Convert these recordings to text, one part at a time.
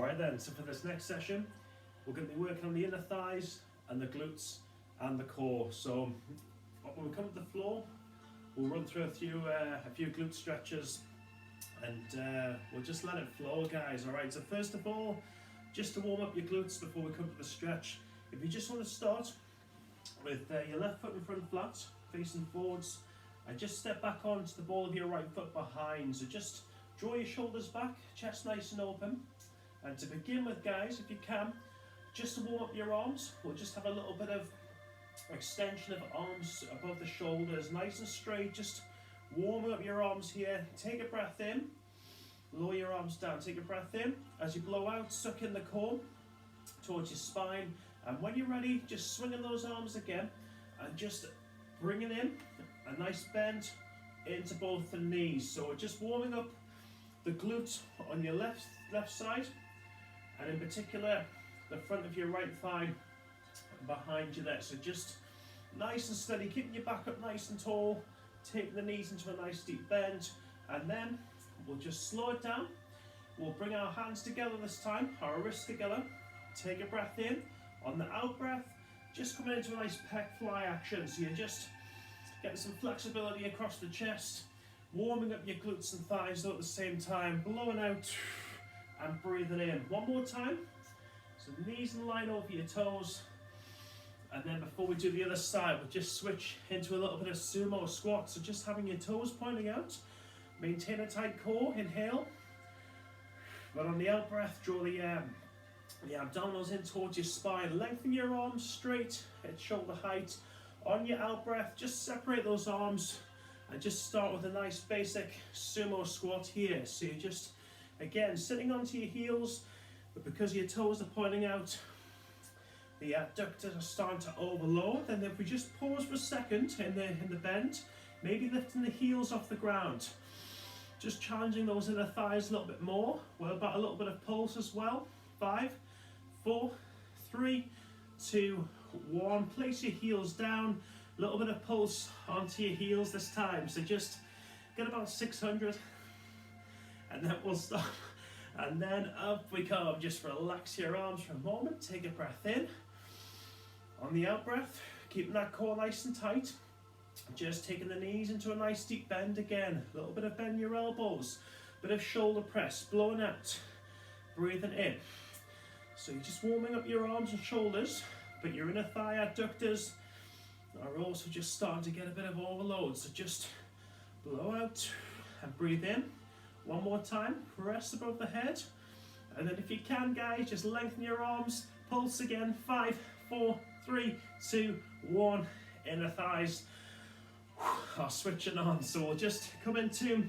Alright then, so for this next session, we're going to be working on the inner thighs and the glutes and the core. So when we come to the floor, we'll run through a few glute stretches and we'll just let it flow, guys. Alright, so first of all, just to warm up your glutes before we come to the stretch, if you just want to start with your left foot in front flat, facing forwards, and just step back onto the ball of your right foot behind. So just draw your shoulders back, chest nice and open. And to begin with, guys, if you can, just to warm up your arms, we'll just have a little bit of extension of arms above the shoulders, nice and straight. Just warm up your arms here. Take a breath in, lower your arms down. Take a breath in. As you blow out, suck in the core towards your spine. And when you're ready, just swinging those arms again and just bringing in a nice bend into both the knees. So we're just warming up the glute on your left side, and in particular the front of your right thigh behind you there. So just nice and steady, keeping your back up nice and tall, taking the knees into a nice deep bend, and then we'll just slow it down. We'll bring our hands together this time, our wrists together. Take a breath in. On the out breath, just coming into a nice pec fly action. So you're just getting some flexibility across the chest, warming up your glutes and thighs though at the same time, blowing out and breathing in. One more time. So knees in line over your toes. And then before we do the other side, we'll just switch into a little bit of sumo squat. So just having your toes pointing out, maintain a tight core, inhale. But on the out breath, draw the abdominals in towards your spine. Lengthen your arms straight at shoulder height. On your out breath, just separate those arms and just start with a nice basic sumo squat here. So you're just, again, sitting onto your heels, but because your toes are pointing out, the adductors are starting to overload. Then if we just pause for a second in the bend, maybe lifting the heels off the ground, just challenging those inner thighs a little bit more. What about a little bit of pulse as well? 5, 4, 3, 2, 1. Place your heels down. A little bit of pulse onto your heels this time. So just get about 600, and then we'll stop. And then up we come. Just relax your arms for a moment. Take a breath in. On the out breath, keeping that core nice and tight. Just taking the knees into a nice deep bend again. A little bit of bend in your elbows. Bit of shoulder press. Blowing out. Breathing in. So you're just warming up your arms and shoulders, but your inner thigh adductors are also just starting to get a bit of overload. So just blow out and breathe in. One more time, rest above the head. And then if you can, guys, just lengthen your arms. Pulse again, 5, 4, 3, 2, 1. Inner thighs are switching on. So we'll just come into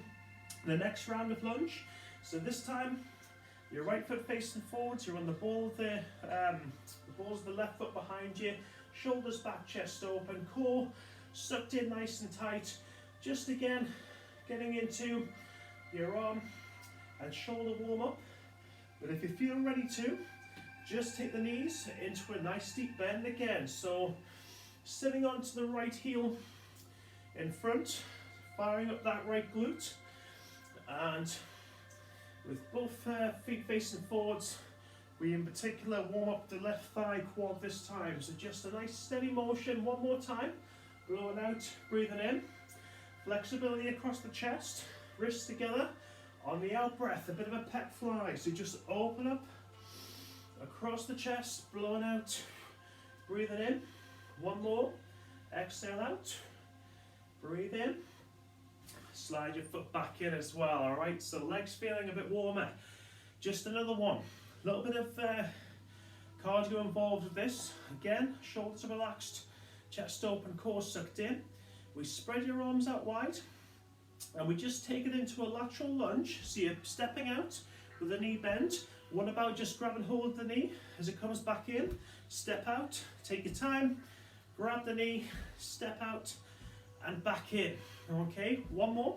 the next round of lunge. So this time, your right foot facing forwards, you're on the ball of the balls of the left foot behind you, shoulders back, chest open, core sucked in nice and tight. Just again, getting into your arm and shoulder warm up. But if you're feeling ready to, just take the knees into a nice deep bend again. So sitting onto the right heel in front, firing up that right glute, and with both feet facing forwards, we in particular warm up the left thigh quad this time. So just a nice steady motion. One more time. Blowing out, breathing in. Flexibility across the chest, wrists together. On the out breath, a bit of a pec fly. So just open up across the chest, blowing out, breathing in. One more. Exhale out. Breathe in. Slide your foot back in as well. All right, so legs feeling a bit warmer. Just another one. A little bit of cardio involved with this. Again, shoulders are relaxed, chest open, core sucked in. We spread your arms out wide, and we just take it into a lateral lunge. So you're stepping out with a knee bend. One about just grab and hold the knee as it comes back in. Step out, take your time, grab the knee, step out, and back in. Okay, one more.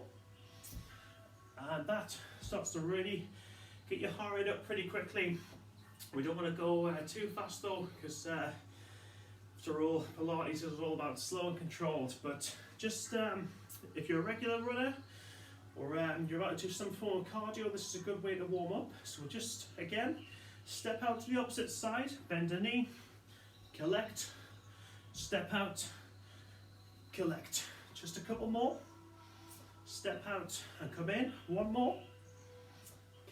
And that starts to really get your heart rate up pretty quickly. We don't want to go too fast though, because after all, Pilates is all about slow and controlled. But just if you're a regular runner or you're about to do some form of cardio, this is a good way to warm up. So we'll just, again, Step out to the opposite side, bend a knee, collect, step out, collect. Just a couple more. Step out and come in, one more.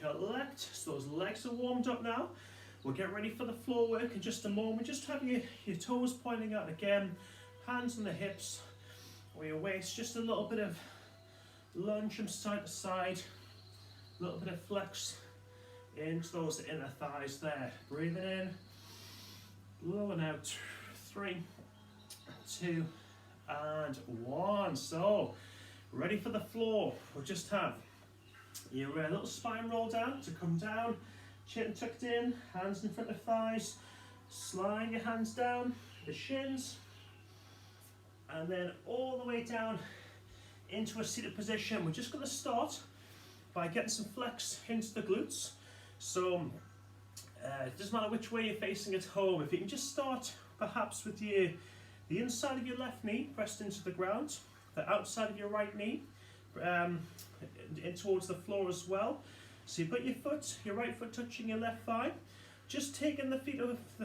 Collect, so those legs are warmed up now. We'll get ready for the floor work in just a moment. Just have your toes pointing out again, hands on the hips, or your waist, just a little bit of lunge from side to side, a little bit of flex into those inner thighs there. Breathing in, blowing out, 3, 2, and 1. So, ready for the floor. We'll just have your little spine roll down to come down, chin tucked in, hands in front of thighs, slide your hands down the shins, and then all the way down into a seated position. We're just going to start by getting some flex into the glutes. So it doesn't matter which way you're facing at home. If you can just start perhaps with the inside of your left knee pressed into the ground, the outside of your right knee in towards the floor as well. So you've got your right foot touching your left thigh, just taking the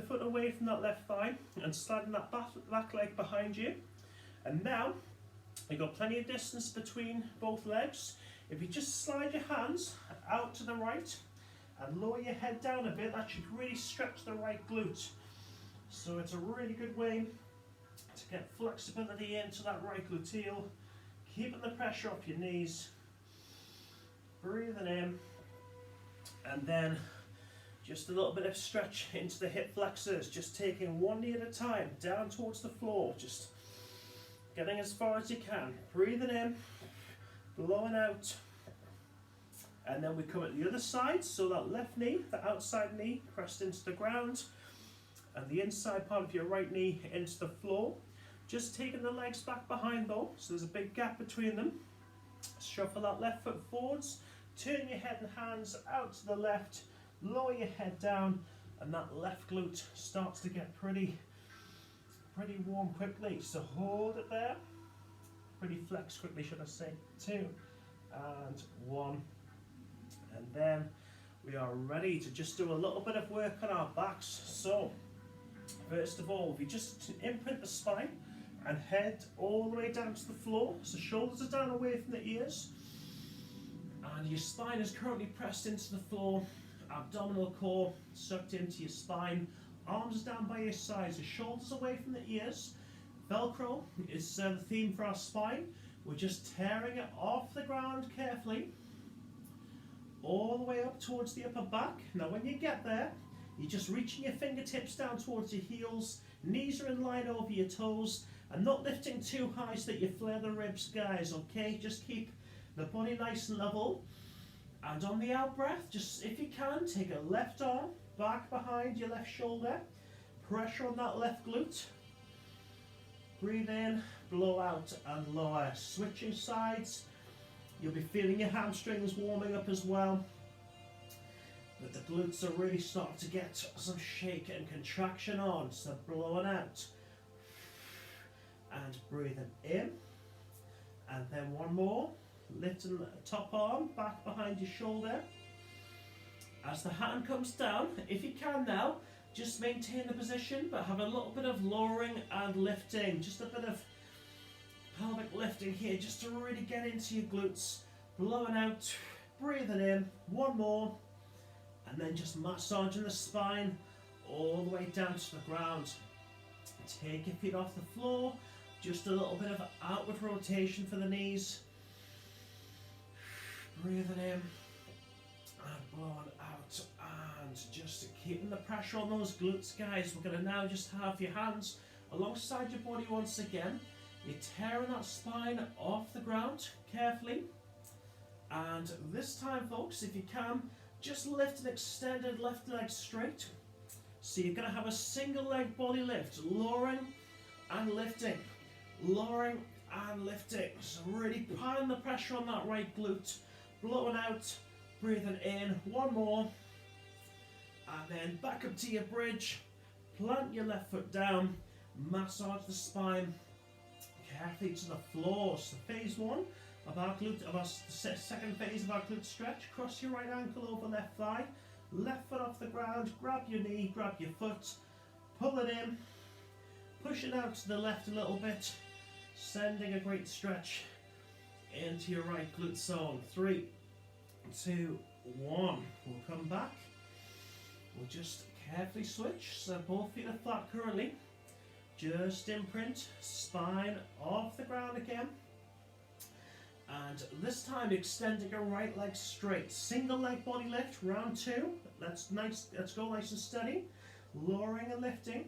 foot away from that left thigh and sliding that back leg behind you. And now you've got plenty of distance between both legs. If you just slide your hands out to the right and lower your head down a bit, that should really stretch the right glute. So it's a really good way to get flexibility into that right gluteal, keeping the pressure off your knees. Breathing in, and then just a little bit of stretch into the hip flexors, just taking one knee at a time down towards the floor, just getting as far as you can. Breathing in, blowing out, and then we come at the other side, so that left knee, the outside knee pressed into the ground, and the inside part of your right knee into the floor. Just taking the legs back behind though, so there's a big gap between them. Shuffle that left foot forwards, turn your head and hands out to the left, lower your head down, and that left glute starts to get pretty warm quickly. So hold it there, pretty flex quickly should I say. 2 and 1, and then we are ready to just do a little bit of work on our backs. So first of all, if you just imprint the spine and head all the way down to the floor, so shoulders are down away from the ears, and your spine is currently pressed into the floor, abdominal core sucked into your spine, arms down by your sides, your shoulders away from the ears. Velcro is the theme for our spine. We're just tearing it off the ground carefully, all the way up towards the upper back. Now when you get there, you're just reaching your fingertips down towards your heels, knees are in line over your toes, and not lifting too high so that you flare the ribs, guys, okay? Just keep the body nice and level. And on the out breath, just if you can, take a left arm back behind your left shoulder, pressure on that left glute. Breathe in, blow out and lower. Switching sides, you'll be feeling your hamstrings warming up as well. But the glutes are really starting to get some shake and contraction on, so blowing out. And breathing in, and then one more, lifting the top arm back behind your shoulder. As the hand comes down, if you can now, just maintain the position, but have a little bit of lowering and lifting, just a bit of pelvic lifting here, just to really get into your glutes. Blowing out, breathing in, one more, and then just massaging the spine all the way down to the ground. Take your feet off the floor. Just a little bit of outward rotation for the knees. Breathing in and blowing out, and just keeping the pressure on those glutes, guys. We're going to now just have your hands alongside your body once again. You're tearing that spine off the ground carefully. And this time, folks, if you can, just lift an extended left leg straight. So you're going to have a single leg body lift, lowering and lifting. Lowering and lifting, so really piling the pressure on that right glute, blowing out, breathing in, one more, and then back up to your bridge, plant your left foot down, massage the spine carefully to the floor. So phase 1 of our glute, of our second phase of our glute stretch, cross your right ankle over left thigh, left foot off the ground, grab your knee, grab your foot, pull it in, push it out to the left a little bit, sending a great stretch into your right glute zone. 3, 2, 1. We'll come back. We'll just carefully switch. So both feet are flat currently. Just imprint, spine off the ground again. And this time extending your right leg straight. Single leg body lift, round 2. Let's go nice and steady. Lowering and lifting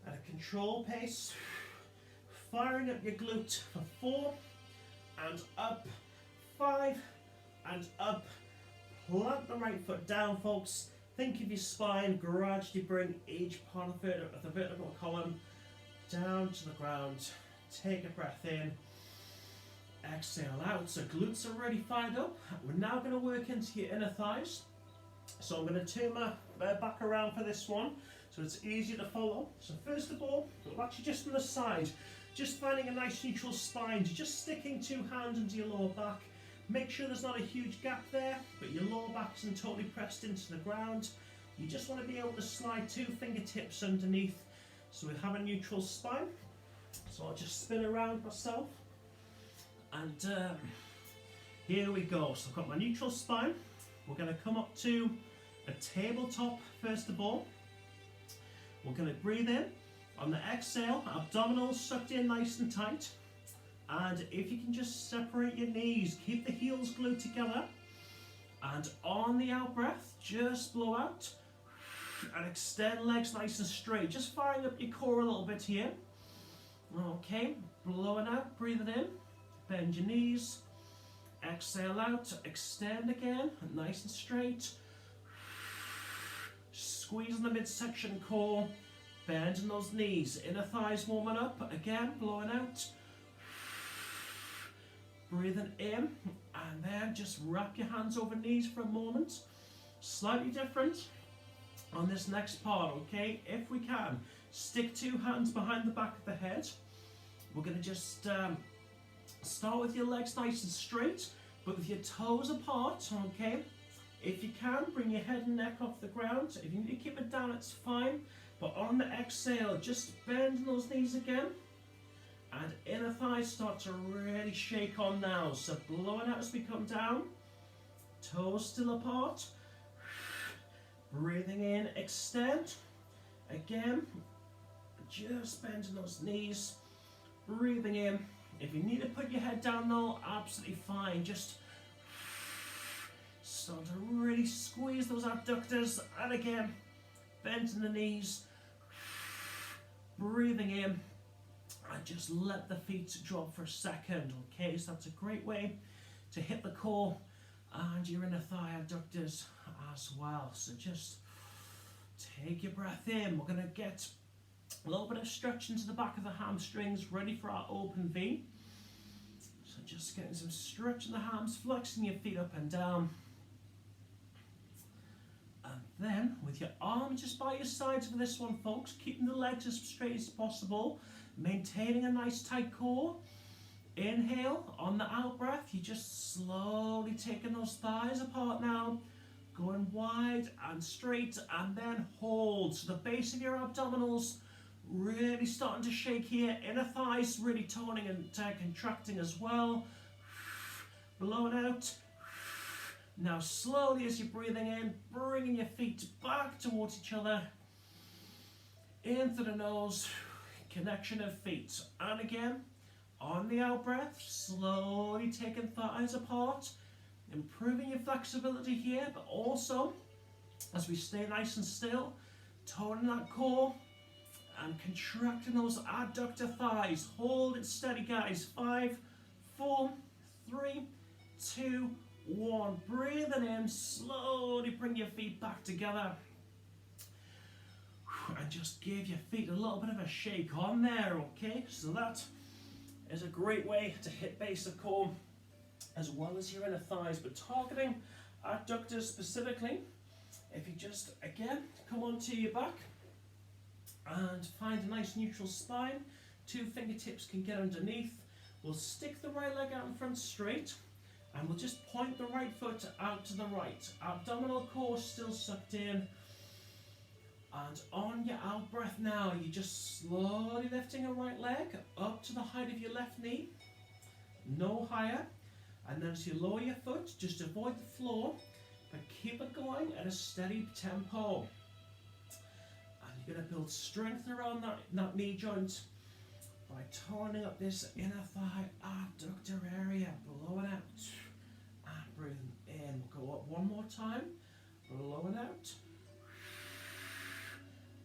at a control pace. Firing up your glute for 4 and up, 5 and up. Plant the right foot down, folks. Think of your spine. Gradually bring each part of the vertebral column down to the ground. Take a breath in. Exhale out. So glutes are already fired up. We're now going to work into your inner thighs. So I'm going to turn my back around for this one so it's easier to follow. So first of all, we're actually just on the side. Just finding a nice neutral spine. Just sticking 2 hands into your lower back. Make sure there's not a huge gap there, but your lower back isn't totally pressed into the ground. You just want to be able to slide 2 fingertips underneath so we have a neutral spine. So I'll just spin around myself. And here we go. So I've got my neutral spine. We're going to come up to a tabletop first of all. We're going to breathe in. On the exhale, abdominals sucked in nice and tight. And if you can just separate your knees, keep the heels glued together. And on the out breath, just blow out. And extend legs nice and straight. Just firing up your core a little bit here. Okay, blowing out, breathing in. Bend your knees. Exhale out, extend again, nice and straight. Squeezing the midsection core. Bending those knees, inner thighs warming up, again, blowing out. Breathing in, and then just wrap your hands over knees for a moment. Slightly different on this next part, okay? If we can, stick 2 hands behind the back of the head. We're going to just start with your legs nice and straight, but with your toes apart, okay? If you can, bring your head and neck off the ground. If you need to keep it down, it's fine. But on the exhale, just bend those knees again. And inner thighs start to really shake on now. So blowing out as we come down. Toes still apart. Breathing in, extend. Again, just bending those knees. Breathing in. If you need to put your head down though, absolutely fine. Just start to really squeeze those abductors. And again, bending the knees. Breathing in. And just let the feet drop for a second. Okay, so that's a great way to hit the core and your inner thigh abductors as well. So just take your breath in. We're going to get a little bit of stretch into the back of the hamstrings, ready for our open V. So just getting some stretch in the hams, flexing your feet up and down. And then with your arms just by your sides for this one, folks, keeping the legs as straight as possible, maintaining a nice tight core. Inhale, on the out breath, you're just slowly taking those thighs apart now, going wide and straight, and then hold. So the base of your abdominals really starting to shake here. Inner thighs really toning and contracting as well. Blowing out. Now slowly as you're breathing in, bringing your feet back towards each other. In through the nose, connection of feet. And again, on the out breath, slowly taking thighs apart, improving your flexibility here, but also, as we stay nice and still, toning that core and contracting those adductor thighs. Hold it steady, guys. 5, 4, 3, 2, 1. Breathing in, slowly bring your feet back together. And just give your feet a little bit of a shake on there, okay? So that is a great way to hit base of core as well as your inner thighs, but targeting adductors specifically. If you just, again, come onto your back and find a nice neutral spine, 2 fingertips can get underneath. We'll stick the right leg out in front straight, And we'll just point the right foot out to the right. Abdominal core still sucked in. And on your out breath now, you're just slowly lifting a right leg up to the height of your left knee. No higher. And then as you lower your foot, just avoid the floor, but keep it going at a steady tempo. And you're going to build strength around that knee joint by toning up this inner thigh adductor area. Blow it out. And breathing in. Go up one more time. Blow it out.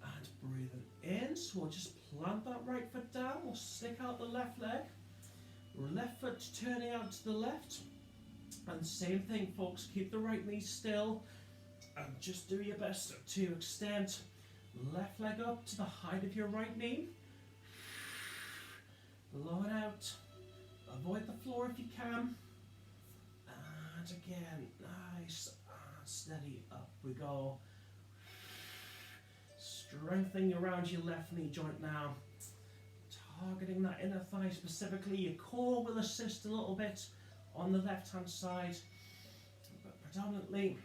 And breathing in. So we'll just plant that right foot down. We'll stick out the left leg. Left foot turning out to the left. And same thing, folks. Keep the right knee still. And just do your best to extend left leg up to the height of your right knee. Blow it out. Avoid the floor if you can. And again, nice and steady. Up we go. Strengthening around your left knee joint now. Targeting that inner thigh specifically. Your core will assist a little bit on the left hand side. But predominantly,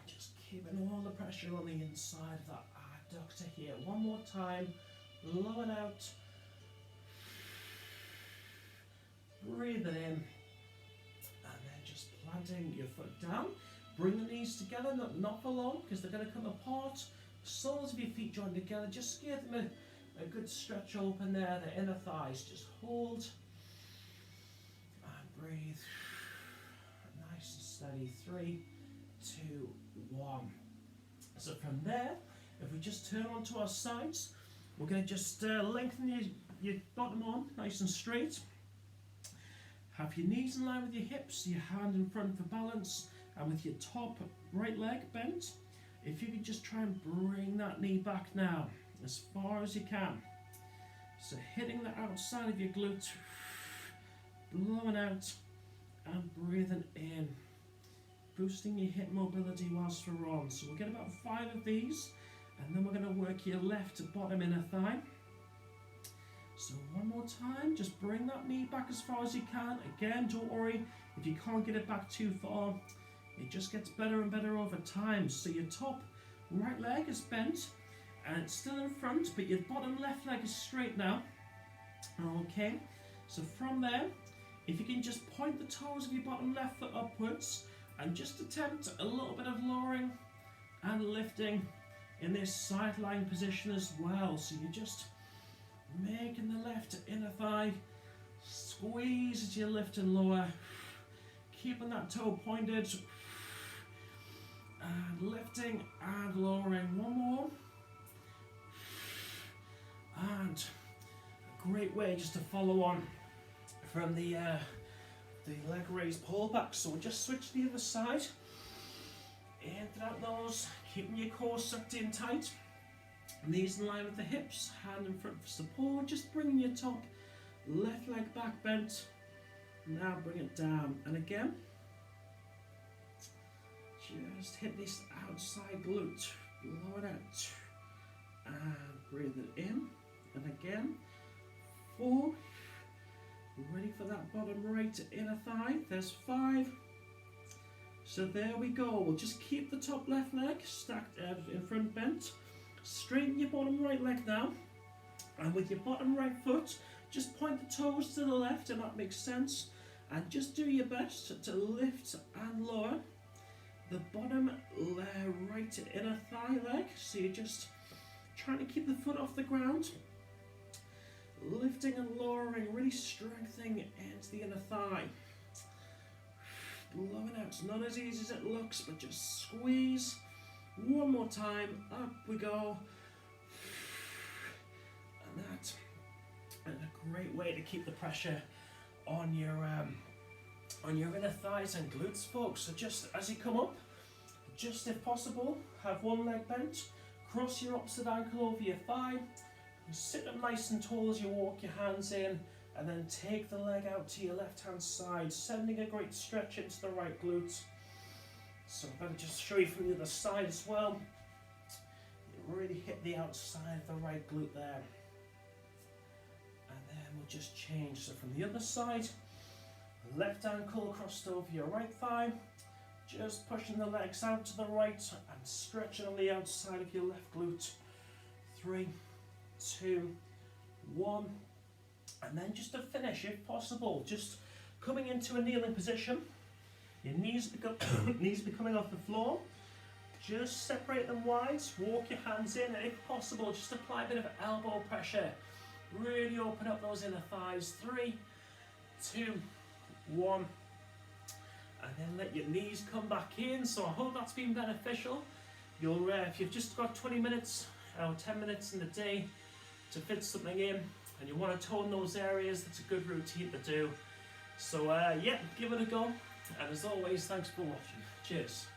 just keeping all the pressure on the inside of that adductor here. One more time. Blow it out. Breathe it in. And then just planting your foot down. Bring the knees together, not for long, because they're going to come apart. Soles of your feet joined together. Just give them a good stretch open there. The inner thighs. Just hold. And breathe. Nice and steady. 3, 2, 1. So from there, if we just turn onto our sides, we're going to just lengthen your bottom arm nice and straight. Have your knees in line with your hips, your hand in front for balance, and with your top right leg bent. If you can just try and bring that knee back now, as far as you can. So hitting the outside of your glute, blowing out, and breathing in. Boosting your hip mobility whilst we're on. So we'll get about 5 of these, and then we're going to work your left to bottom inner thigh. So one more time, just bring that knee back as far as you can. Again, don't worry if you can't get it back too far. It just gets better and better over time. So your top right leg is bent and it's still in front, but your bottom left leg is straight now. Okay, so from there, if you can just point the toes of your bottom left foot upwards and just attempt a little bit of lowering and lifting in this side lying position as well. So you're just making the left inner thigh squeeze as you lift and lower, keeping that toe pointed and lifting and lowering. One more, and a great way just to follow on from the leg raise pull back. So we'll just switch to the other side. In through that nose, keeping your core sucked in tight. Knees in line with the hips, hand in front for support. Just bringing your top left leg back bent. Now bring it down. And again, just hit this outside glute. Blow it out. And breathe it in. And again, 4. Ready for that bottom right inner thigh. There's 5. So there we go. We'll just keep the top left leg stacked in front bent. Straighten your bottom right leg now, and with your bottom right foot, just point the toes to the left, and that makes sense. And just do your best to lift and lower the bottom right inner thigh leg. So you're just trying to keep the foot off the ground, lifting and lowering, really strengthening into the inner thigh. Blowing out. It's not as easy as it looks, but just squeeze. One more time, up we go. And that's a great way to keep the pressure on your inner thighs and glutes, folks. So just as you come up, just if possible, have one leg bent, cross your opposite ankle over your thigh, and sit up nice and tall as you walk your hands in, and then take the leg out to your left hand side, sending a great stretch into the right glute. So I'm going to just show you from the other side as well. You really hit the outside of the right glute there. And then we'll just change. So from the other side, Left ankle crossed over your right thigh, just pushing the legs out to the right and stretching on the outside of your left glute. 3, 2, 1. And then just to finish, if possible, just coming into a kneeling position. Your knees be coming off the floor. Just separate them wide, walk your hands in, and if possible, just apply a bit of elbow pressure. Really open up those inner thighs. 3, 2, 1. And then let your knees come back in. So I hope that's been beneficial. If you've just got 20 minutes or 10 minutes in the day to fit something in, and you want to tone those areas, that's a good routine to do. So yeah, give it a go. And as always, thanks for watching. Cheers.